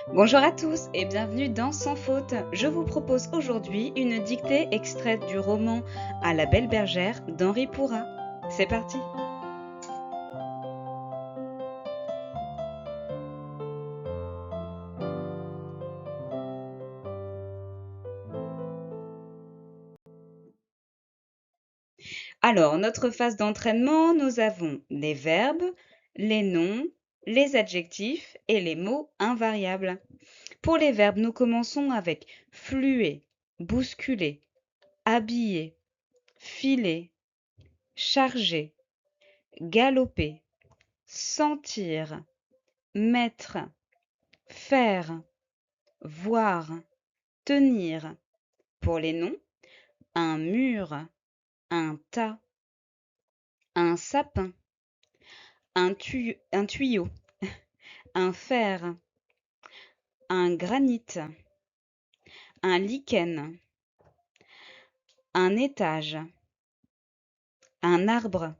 Bonjour à tous et bienvenue dans Sans faute. Je vous propose aujourd'hui une dictée extraite du roman À la belle bergère d'Henri Pourrat. C'est parti. Alors, notre phase d'entraînement, nous avons les verbes, les noms, les adjectifs et les mots invariables. Pour les verbes, nous commençons avec fluer, bousculer, habiller, filer, charger, galoper, sentir, mettre, faire, voir, tenir. Pour les noms, un mur, un tas, un sapin, un tuyau, un fer, un granit, un lichen, un étage, un arbre,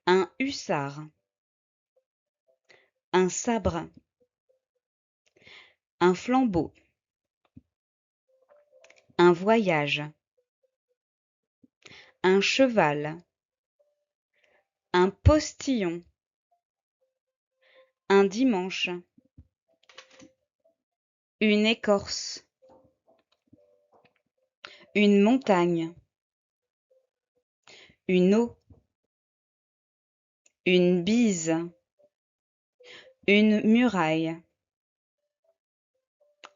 un hussard, un sabre, un flambeau, un voyage, un cheval, un postillon, un dimanche, une écorce, une montagne, une eau, une bise, une muraille,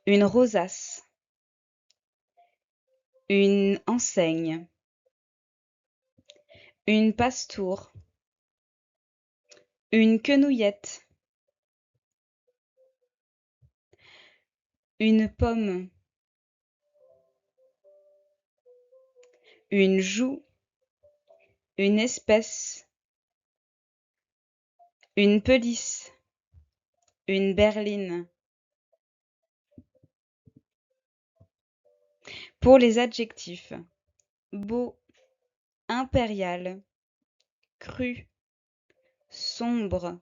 une rosace, une enseigne, une pastoure, une quenouillette, une pomme, une joue, une espèce, une pelisse, une berline. Pour les adjectifs, beau, impérial, cru, sombre,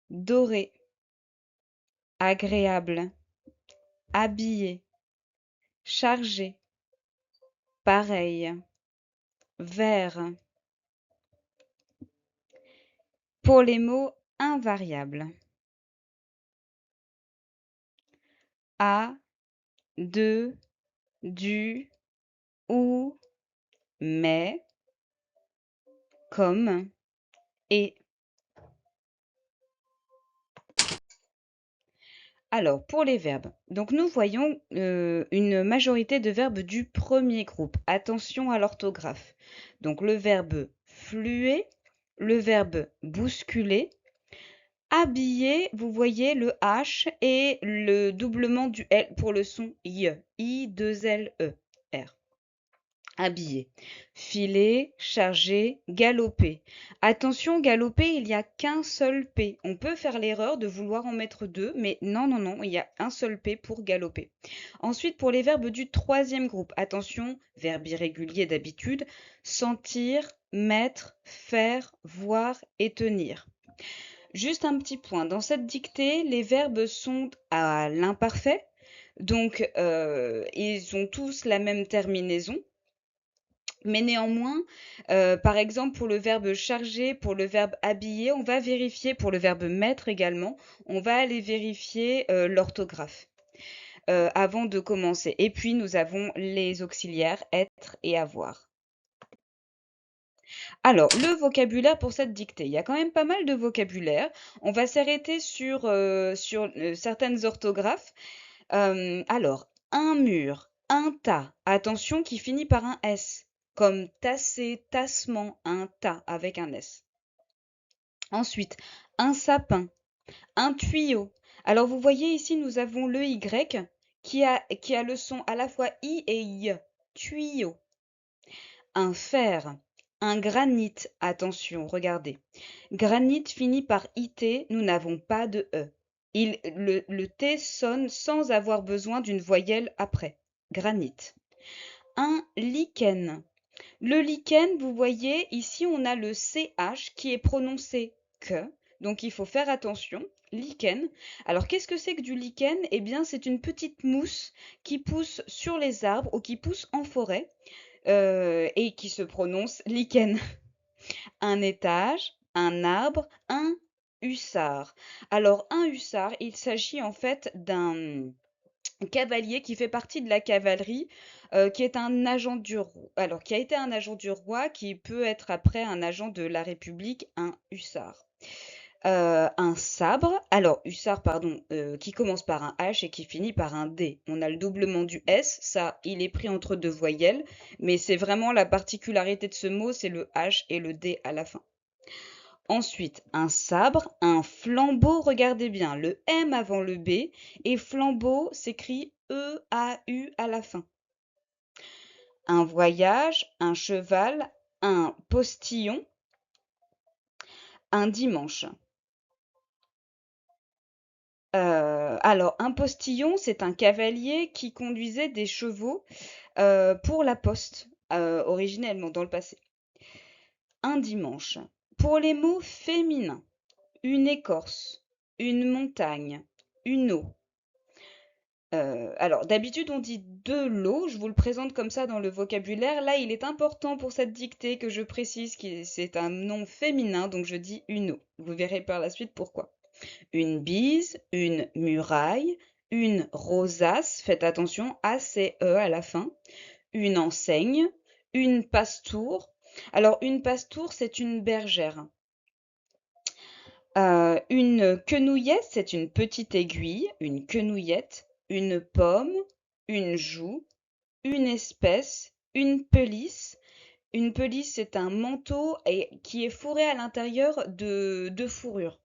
doré, agréable, habillé, chargé, pareil, vert. Pour les mots invariables, à, de, du, ou, mais, comme, et. Alors, pour les verbes, donc nous voyons une majorité de verbes du premier groupe. Attention à l'orthographe. Donc, le verbe fluer, le verbe bousculer, habiller, vous voyez le H et le doublement du L pour le son I. I2LE. R. Habiller. Filer, charger, galoper. Attention, galoper, il n'y a qu'un seul P. On peut faire l'erreur de vouloir en mettre deux, mais non, non, non, il y a un seul P pour galoper. Ensuite, pour les verbes du troisième groupe, attention, verbe irrégulier d'habitude, sentir, mettre, faire, voir et tenir. Juste un petit point, dans cette dictée, les verbes sont à l'imparfait, donc ils ont tous la même terminaison. Mais néanmoins, par exemple, pour le verbe charger, pour le verbe habiller, on va vérifier, pour le verbe mettre également, on va aller vérifier l'orthographe avant de commencer. Et puis, nous avons les auxiliaires être et avoir. Alors, le vocabulaire pour cette dictée, il y a quand même pas mal de vocabulaire. On va s'arrêter sur certaines orthographes. Alors, un mur, un tas, attention qui finit par un S, comme tasser, tassement, un tas avec un S. Ensuite, un sapin, un tuyau. Alors vous voyez ici, nous avons le Y qui a le son à la fois I et I, tuyau. Un fer, un granit, attention, regardez. Granit finit par IT, nous n'avons pas de E. Le T sonne sans avoir besoin d'une voyelle après. Granit. Un lichen. Le lichen, vous voyez, ici on a le CH qui est prononcé que, donc il faut faire attention. lichen. Alors, qu'est-ce que c'est que du lichen? Eh bien, c'est une petite mousse qui pousse sur les arbres ou qui pousse en forêt et qui se prononce lichen. Un étage, un arbre, un hussard. Alors, un hussard, il s'agit en fait d'un cavalier qui fait partie de la cavalerie, qui est un agent du roi. Alors, qui a été un agent du roi, qui peut être après un agent de la République, un hussard. Un sabre, alors hussard, pardon, qui commence par un H et qui finit par un D. On a le doublement du S, ça, il est pris entre deux voyelles, mais c'est vraiment la particularité de ce mot, c'est le H et le D à la fin. Ensuite, un sabre, un flambeau, regardez bien, le M avant le B, et flambeau s'écrit E-A-U à la fin. Un voyage, un cheval, un postillon, un dimanche. Alors, un postillon, c'est un cavalier qui conduisait des chevaux pour la poste, originellement dans le passé. Un dimanche. Pour les mots féminins, une écorce, une montagne, une eau. Alors, d'habitude, on dit de l'eau. Je vous le présente comme ça dans le vocabulaire. Là, il est important pour cette dictée que je précise que c'est un nom féminin, donc je dis une eau. Vous verrez par la suite pourquoi. Une bise, une muraille, une rosace, faites attention, A-C-E à la fin, une enseigne, une pastoure. Alors, une pastoure, c'est une bergère. Une quenouillette, c'est une petite aiguille, une quenouillette, une pomme, une joue, une espèce, une pelisse. Une pelisse, c'est un manteau qui est fourré à l'intérieur de fourrure.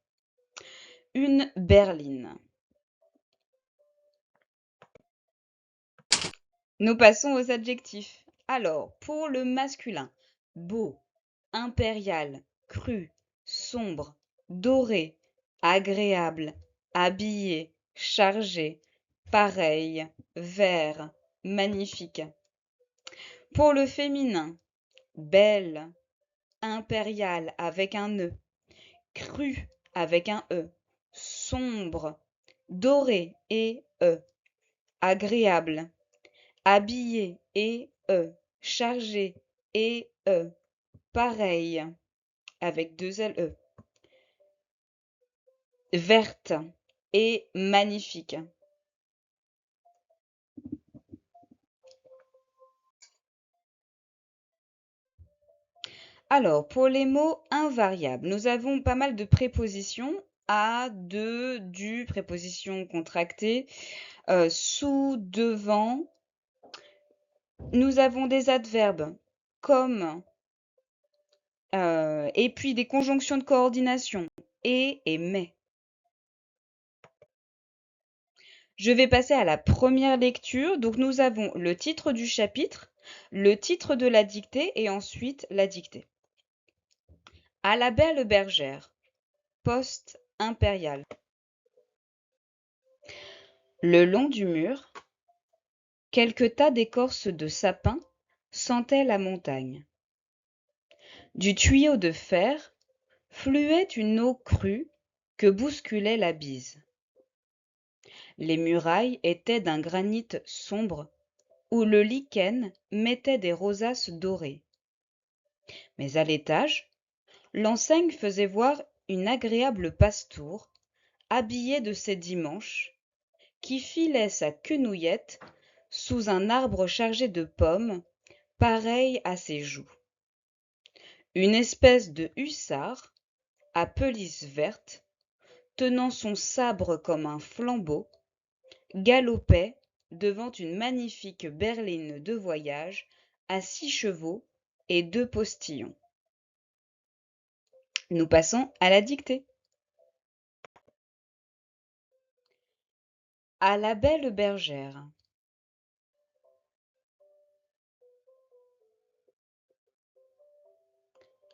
Une berline. Nous passons aux adjectifs. Alors, pour le masculin, beau, impérial, cru, sombre, doré, agréable, habillé, chargé, pareil, vert, magnifique. Pour le féminin, belle, impérial avec un E, cru avec un E, sombre, doré et E, agréable, habillé et chargé et pareil avec deux LE, verte et magnifique. Alors, pour les mots invariables, nous avons pas mal de prépositions à, de, du, prépositions contractées, sous, devant. Nous avons des adverbes comme, et puis des conjonctions de coordination, et mais. Je vais passer à la première lecture. Donc nous avons le titre du chapitre, le titre de la dictée et ensuite la dictée. À la belle bergère, poste impérial. Le long du mur, quelques tas d'écorces de sapin sentaient la montagne. Du tuyau de fer fluait une eau crue que bousculait la bise. Les murailles étaient d'un granit sombre où le lichen mettait des rosaces dorées. Mais à l'étage, l'enseigne faisait voir une agréable pastoure, habillée de ses dimanches, qui filait sa quenouillette sous un arbre chargé de pommes, pareil à ses joues. Une espèce de hussard, à pelisse verte, tenant son sabre comme un flambeau, galopait devant une magnifique berline de voyage à 6 chevaux et 2 postillons. Nous passons à la dictée. À la belle bergère.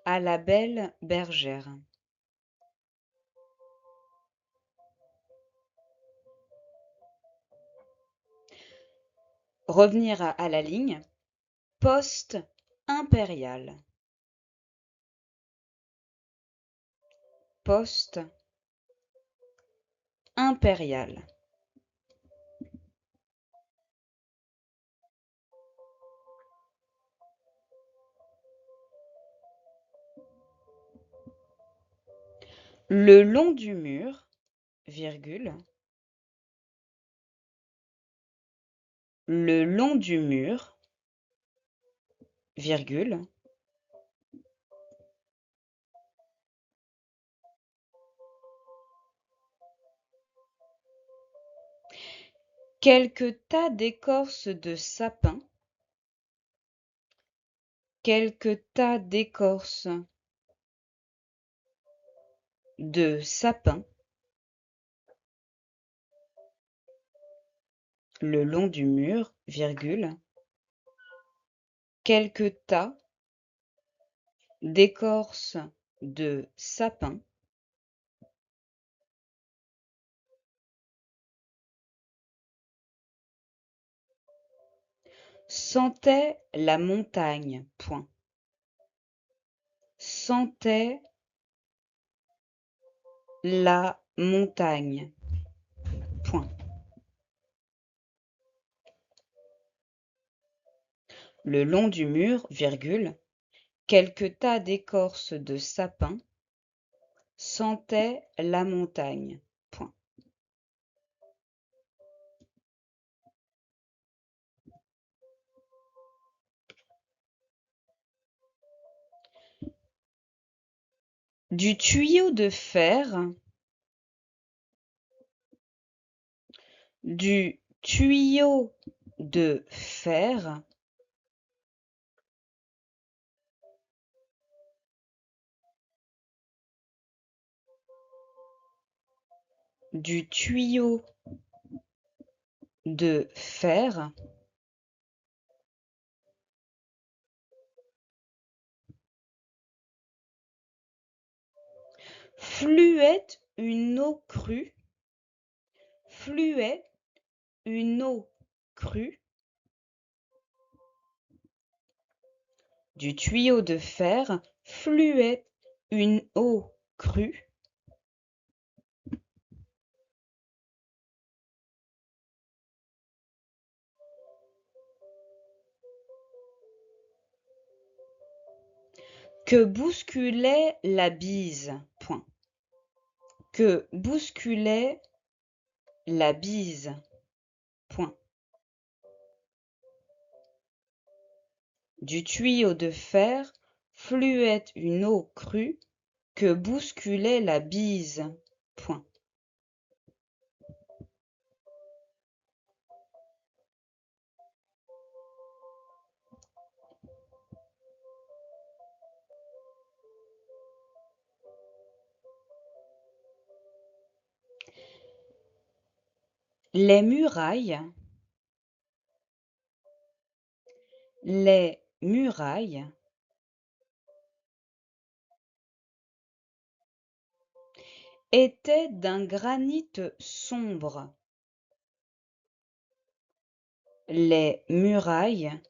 À la belle bergère. Revenir à la ligne. Poste impérial. Poste impériale. Le long du mur, virgule. Le long du mur, virgule. Quelques tas d'écorces de sapin. Quelques tas d'écorces de sapin le long du mur, virgule. Quelques tas d'écorces de sapin sentaient la montagne, point. Sentaient la montagne, point. Le long du mur, virgule, quelques tas d'écorces de sapin sentaient la montagne, point. Du tuyau de fer, du tuyau de fer, du tuyau de fer, fluait une eau crue, fluait une eau crue. Du tuyau de fer fluait une eau crue. Que bousculait la bise, point. Que bousculait la bise, point. Du tuyau de fer fluait une eau crue que bousculait la bise, point. Les murailles étaient d'un granit sombre. Les murailles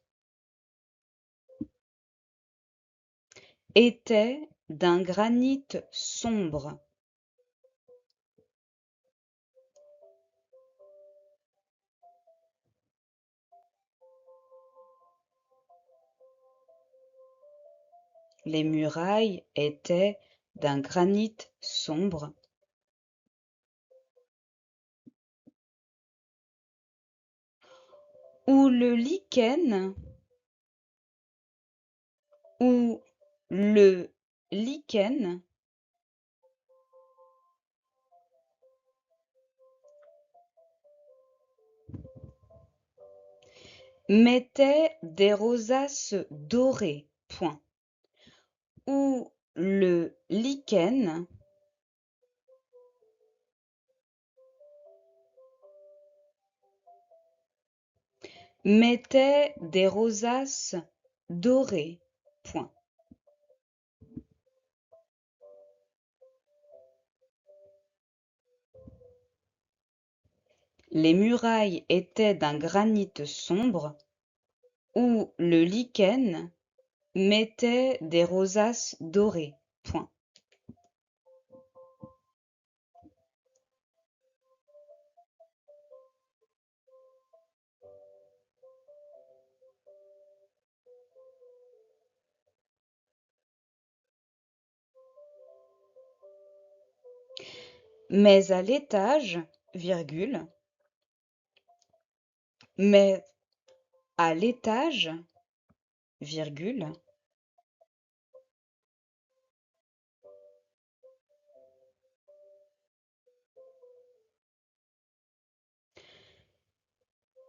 étaient d'un granit sombre. Les murailles étaient d'un granit sombre. Où le lichen mettait des rosaces dorées, point. Où le lichen mettait des rosaces dorées, point. Les murailles étaient d'un granit sombre, où le lichen mettait des rosaces dorées, point. mais à l'étage, virgule, mais à l'étage, virgule,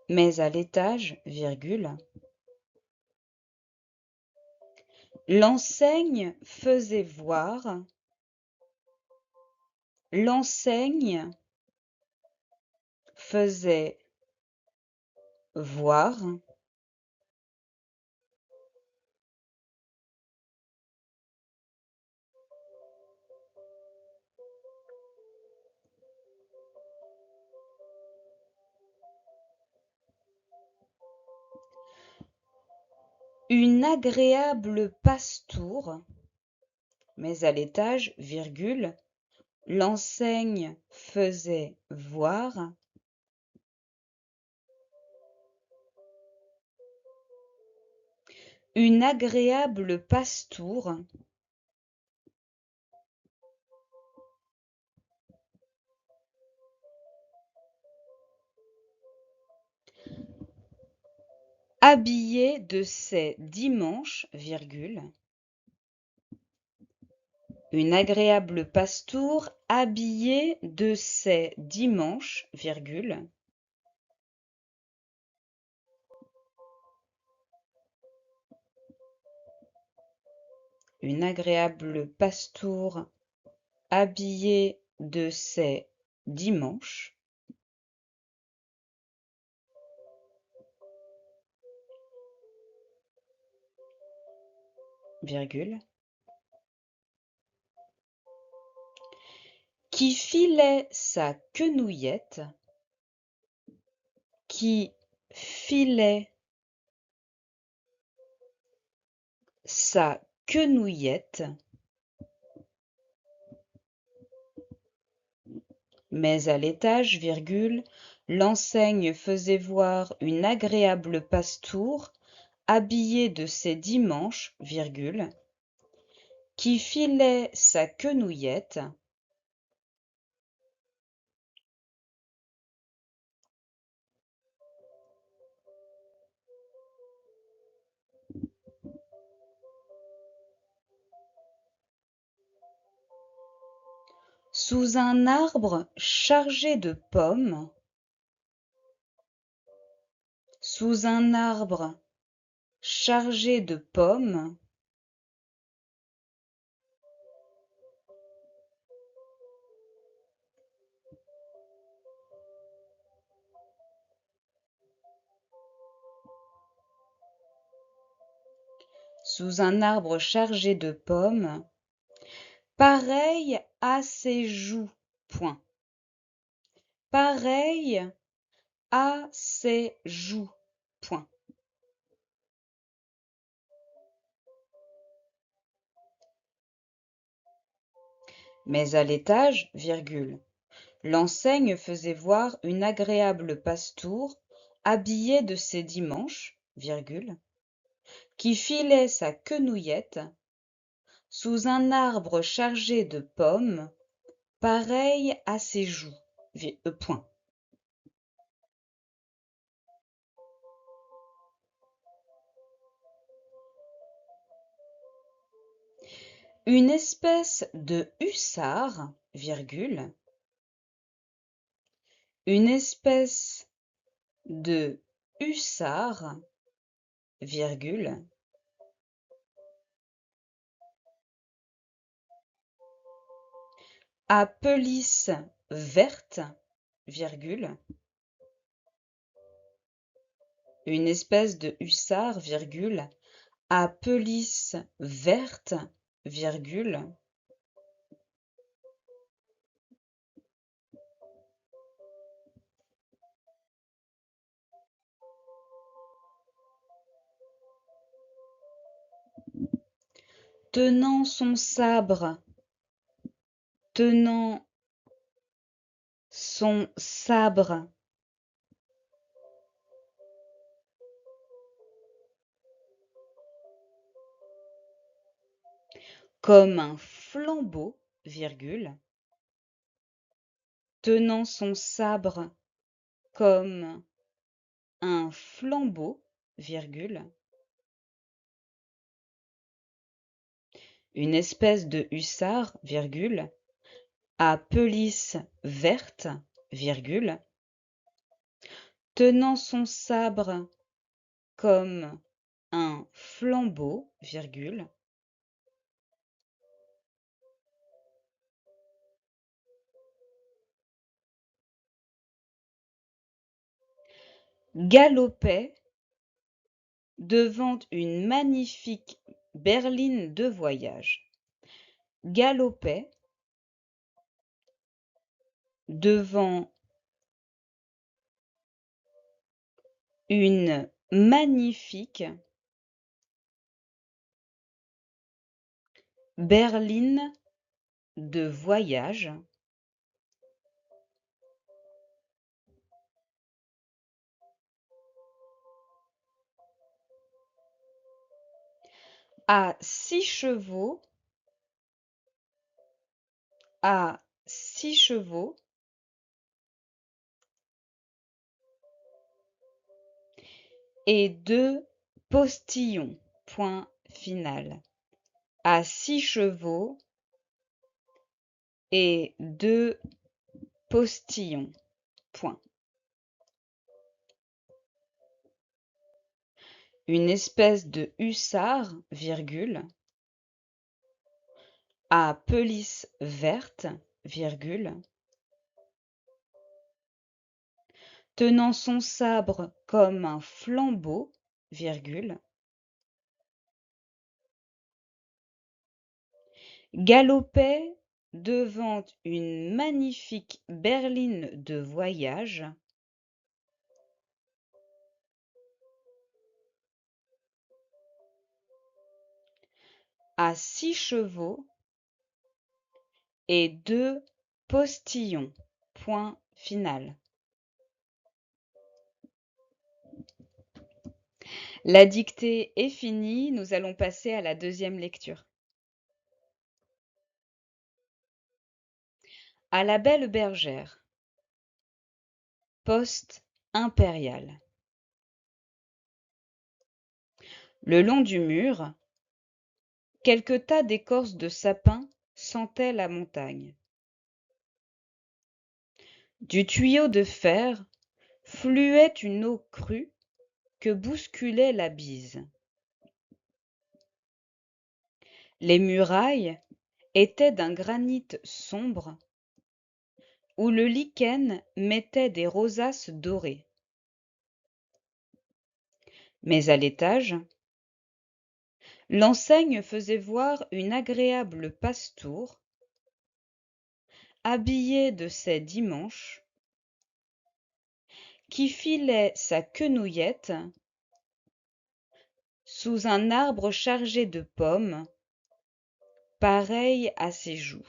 mais à l'étage, virgule, l'enseigne faisait voir, l'enseigne faisait voir une agréable passe-tour, mais à l'étage, virgule, l'enseigne faisait voir une agréable passe-tour habillée de ses dimanches, virgule, une agréable passe-tour habillée de ses dimanches, virgule, une agréable passe-tour habillée de ses dimanches, virgule, qui filait sa quenouillette, qui filait sa quenouillette, mais à l'étage, virgule, l'enseigne faisait voir une agréable passe-tour habillée de ses dimanches, virgule, qui filait sa quenouillette, sous un arbre chargé de pommes, sous un arbre chargé de pommes, sous un arbre chargé de pommes, pareil à ses joues, point. Pareil à ses joues, point. Mais à l'étage, virgule, l'enseigne faisait voir une agréable passe-tour habillée de ses dimanches, virgule, qui filait sa quenouillette sous un arbre chargé de pommes, pareil à ses joues, point. Une espèce de hussard, virgule, une espèce de hussard, virgule, à pelisse verte, virgule, une espèce de hussard, virgule, à pelisse verte, virgule, tenant son sabre, tenant son sabre, comme un flambeau, virgule, tenant son sabre comme un flambeau, virgule, une espèce de hussard, virgule, à pelisse verte, virgule, tenant son sabre comme un flambeau, virgule, galopait devant une magnifique berline de voyage. Galopait devant une magnifique berline de voyage. À 6 chevaux, à 6 chevaux et 2 postillons. Point final. À 6 chevaux et 2 postillons. Point. Une espèce de hussard, virgule, à pelisse verte, virgule, tenant son sabre comme un flambeau, virgule, galopait devant une magnifique berline de voyage. À 6 chevaux et 2 postillons. Point final. La dictée est finie, nous allons passer à la deuxième lecture. À la belle bergère. Poste impérial. Le long du mur, quelques tas d'écorces de sapin sentaient la montagne. Du tuyau de fer fluait une eau crue que bousculait la bise. Les murailles étaient d'un granit sombre où le lichen mettait des rosaces dorées. Mais à l'étage, l'enseigne faisait voir une agréable pastoure, habillée de ses dimanches, qui filait sa quenouillette sous un arbre chargé de pommes, pareil à ses joues.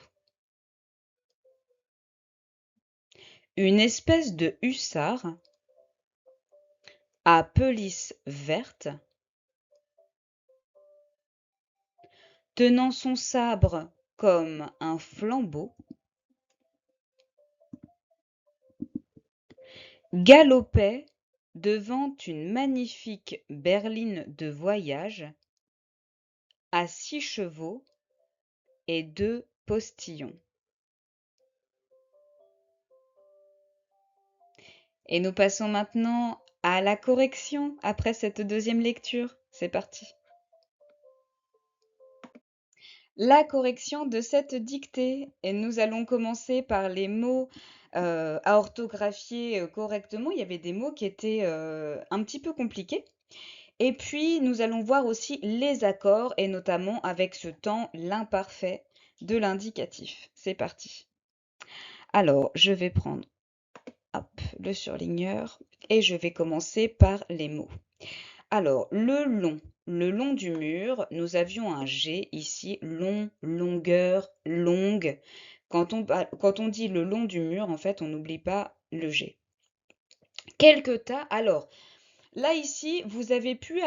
Une espèce de hussard, à pelisse verte, tenant son sabre comme un flambeau, galopait devant une magnifique berline de voyage à 6 chevaux et 2 postillons. Et nous passons maintenant à la correction après cette deuxième lecture. C'est parti. La correction de cette dictée. Et nous allons commencer par les mots à orthographier correctement. Il y avait des mots qui étaient un petit peu compliqués. Et puis, nous allons voir aussi les accords et notamment avec ce temps, l'imparfait de l'indicatif. C'est parti. Alors, je vais prendre le surligneur et je vais commencer par les mots. Alors, le long du mur, nous avions un G ici, long, longueur, longue. Quand on dit le long du mur, en fait, on n'oublie pas le G. Quelques tas, alors, là ici, vous avez pu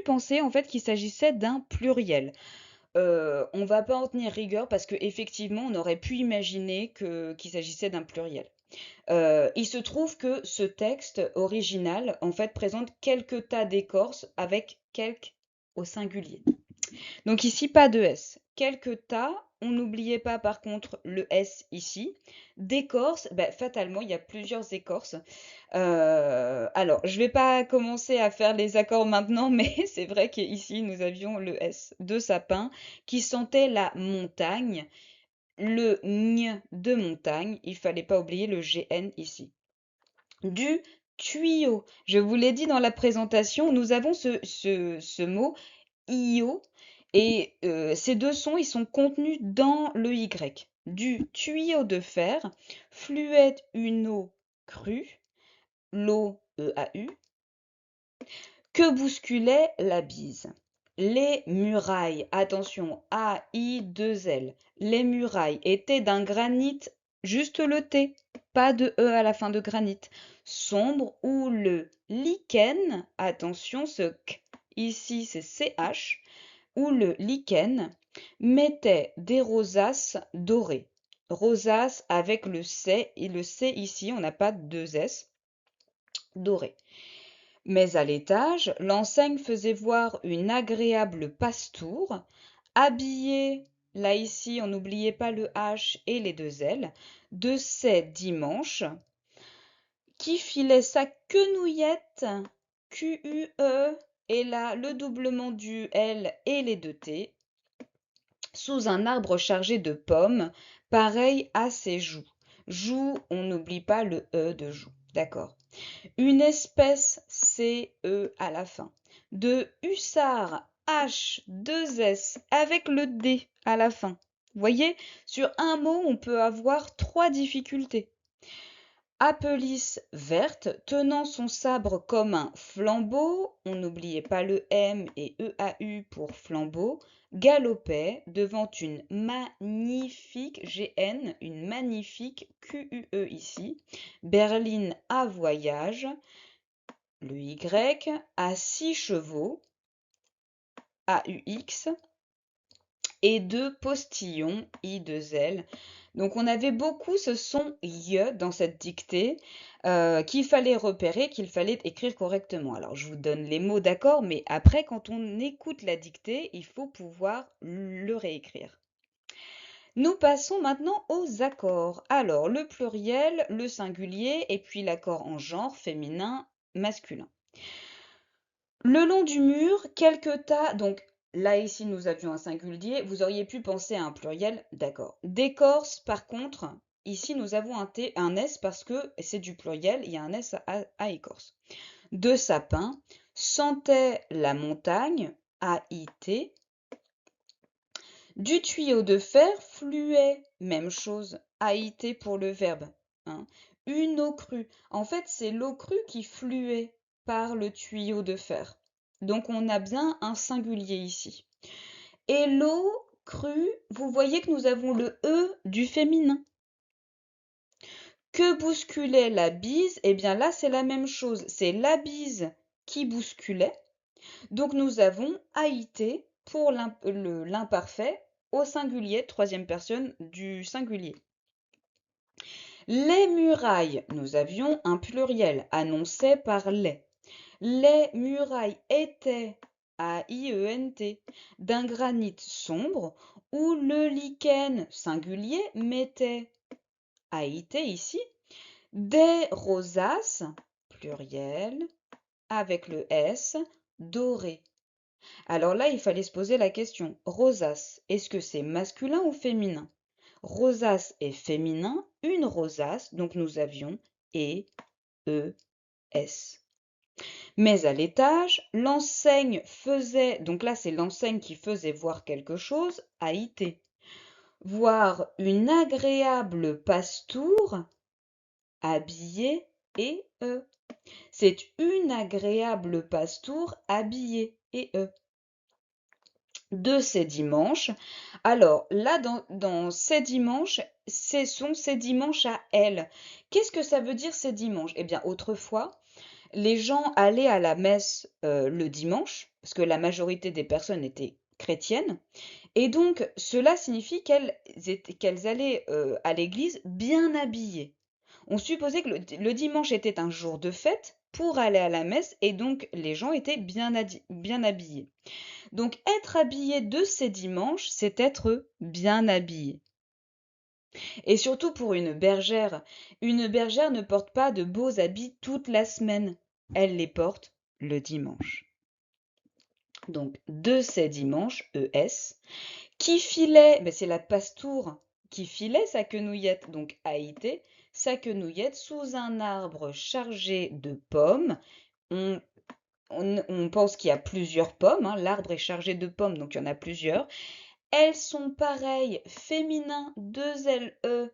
penser en fait qu'il s'agissait d'un pluriel. on va pas en tenir rigueur parce qu'effectivement, on aurait pu imaginer qu'il s'agissait d'un pluriel. Il se trouve que ce texte original, en fait, présente quelques tas d'écorces avec quelques au singulier. Donc ici, pas de S. Quelques tas, on n'oubliait pas par contre le S ici. D'écorce, ben, fatalement, il y a plusieurs écorces. Alors, je vais pas commencer à faire les accords maintenant, mais c'est vrai qu'ici, nous avions le S de sapin qui sentait la montagne, le gn de montagne. Il fallait pas oublier le GN ici. Du tuyau. Je vous l'ai dit dans la présentation, nous avons ce mot io et ces deux sons, ils sont contenus dans le Y. Du tuyau de fer fluait une eau crue, l'eau EAU, que bousculait la bise. Les murailles, attention, A-I-2-L, les murailles étaient d'un granit, juste le T, pas de E à la fin de granit, sombre, où le lichen, attention, ce K, ici c'est CH, où le lichen mettait des rosaces dorées. Rosaces avec le C, et le C ici, on n'a pas deux S, doré. Mais à l'étage, l'enseigne faisait voir une agréable pastoure, habillée, là ici on n'oubliait pas le H et les deux L, de ces dimanches, qui filait sa quenouillette, Q-U-E, et là le doublement du L et les deux T, sous un arbre chargé de pommes, pareil à ses joues. Joues, on n'oublie pas le E de joue, d'accord. Une espèce, C-E à la fin, de hussard, H, 2 S, avec le D à la fin. Vous voyez, sur un mot, on peut avoir trois difficultés. Apelisse verte, tenant son sabre comme un flambeau, on n'oubliait pas le M et EAU pour flambeau, galopait devant une magnifique GN, une magnifique QUE ici, berline à voyage, le Y, à 6 chevaux, AUX, et 2 postillons, I2L. Donc on avait beaucoup ce son Y dans cette dictée qu'il fallait repérer, qu'il fallait écrire correctement. Alors je vous donne les mots d'accord, mais après quand on écoute la dictée, il faut pouvoir le réécrire. Nous passons maintenant aux accords. Alors le pluriel, le singulier et puis l'accord en genre féminin, masculin. Le long du mur, quelques tas, donc là ici nous avions un singulier, vous auriez pu penser à un pluriel, d'accord. D'écorce, par contre, ici nous avons un T, un S parce que c'est du pluriel, il y a un S à écorce. De sapin, sentait la montagne, A-I-T. Du tuyau de fer, fluait, même chose, A-I-T pour le verbe, hein. Une eau crue, en fait c'est l'eau crue qui fluait par le tuyau de fer. Donc on a bien un singulier ici. Et l'eau crue, vous voyez que nous avons le E du féminin. Que bousculait la bise? Eh bien là, c'est la même chose. C'est la bise qui bousculait. Donc nous avons AIT pour l'imparfait au singulier, troisième personne du singulier. Les murailles, nous avions un pluriel annoncé par les. Les murailles étaient, A-I-E-N-T, d'un granit sombre où le lichen singulier mettait, A-I-T ici, des rosaces, pluriel, avec le S, dorées. Alors là, il fallait se poser la question, rosace, est-ce que c'est masculin ou féminin? Rosace est féminin, une rosace, donc nous avions E, E, S. Mais à l'étage, l'enseigne faisait, donc là c'est l'enseigne qui faisait voir quelque chose, AIT. Voir une agréable pastoure, habillée et E. C'est une agréable pastoure habillée et E. De ces dimanches. Alors là, dans ces dimanches, ce sont ces dimanches à elle. Qu'est-ce que ça veut dire ces dimanches? Eh bien, autrefois, les gens allaient à la messe le dimanche, parce que la majorité des personnes étaient chrétiennes. Et donc, cela signifie qu'elles allaient à l'église bien habillées. On supposait que le dimanche était un jour de fête pour aller à la messe et donc les gens étaient bien habillés. Donc être habillé de ces dimanches, c'est être bien habillé. Et surtout pour une bergère ne porte pas de beaux habits toute la semaine. Elle les porte le dimanche. Donc de ces dimanches, ES, qui filait, ben c'est la pastoure qui filait sa quenouillette, donc AIT, sa quenouillette sous un arbre chargé de pommes. On, on pense qu'il y a plusieurs pommes, hein, l'arbre est chargé de pommes, donc il y en a plusieurs. Elles sont pareilles, féminin 2LE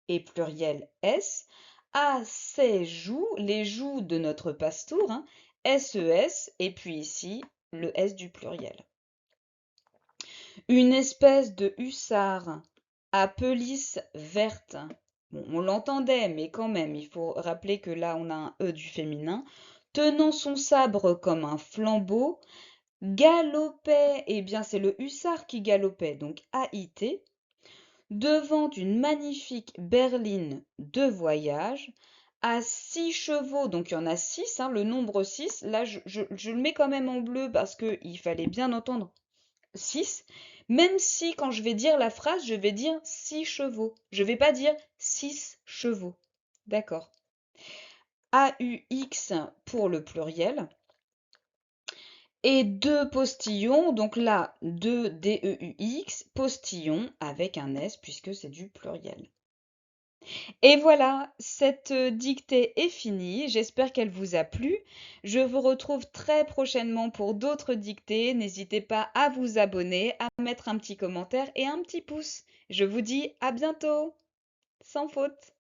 et pluriel S, à ses joues, les joues de notre pastour, hein, SES, et puis ici, le S du pluriel. Une espèce de hussard à pelisse verte. Bon, on l'entendait, mais quand même, il faut rappeler que là, on a un E du féminin. Tenant son sabre comme un flambeau, galopait, eh bien c'est le hussard qui galopait, donc AIT, devant une magnifique berline de voyage, à 6 chevaux, donc il y en a 6, hein, le nombre 6, là je le mets quand même en bleu parce qu'il fallait bien entendre 6, même si quand je vais dire la phrase, je vais dire 6 chevaux, je ne vais pas dire 6 chevaux, d'accord. AUX pour le pluriel. Et 2 postillons, donc là, 2 DEUX, postillons avec un S puisque c'est du pluriel. Et voilà, cette dictée est finie. J'espère qu'elle vous a plu. Je vous retrouve très prochainement pour d'autres dictées. N'hésitez pas à vous abonner, à mettre un petit commentaire et un petit pouce. Je vous dis à bientôt, sans faute.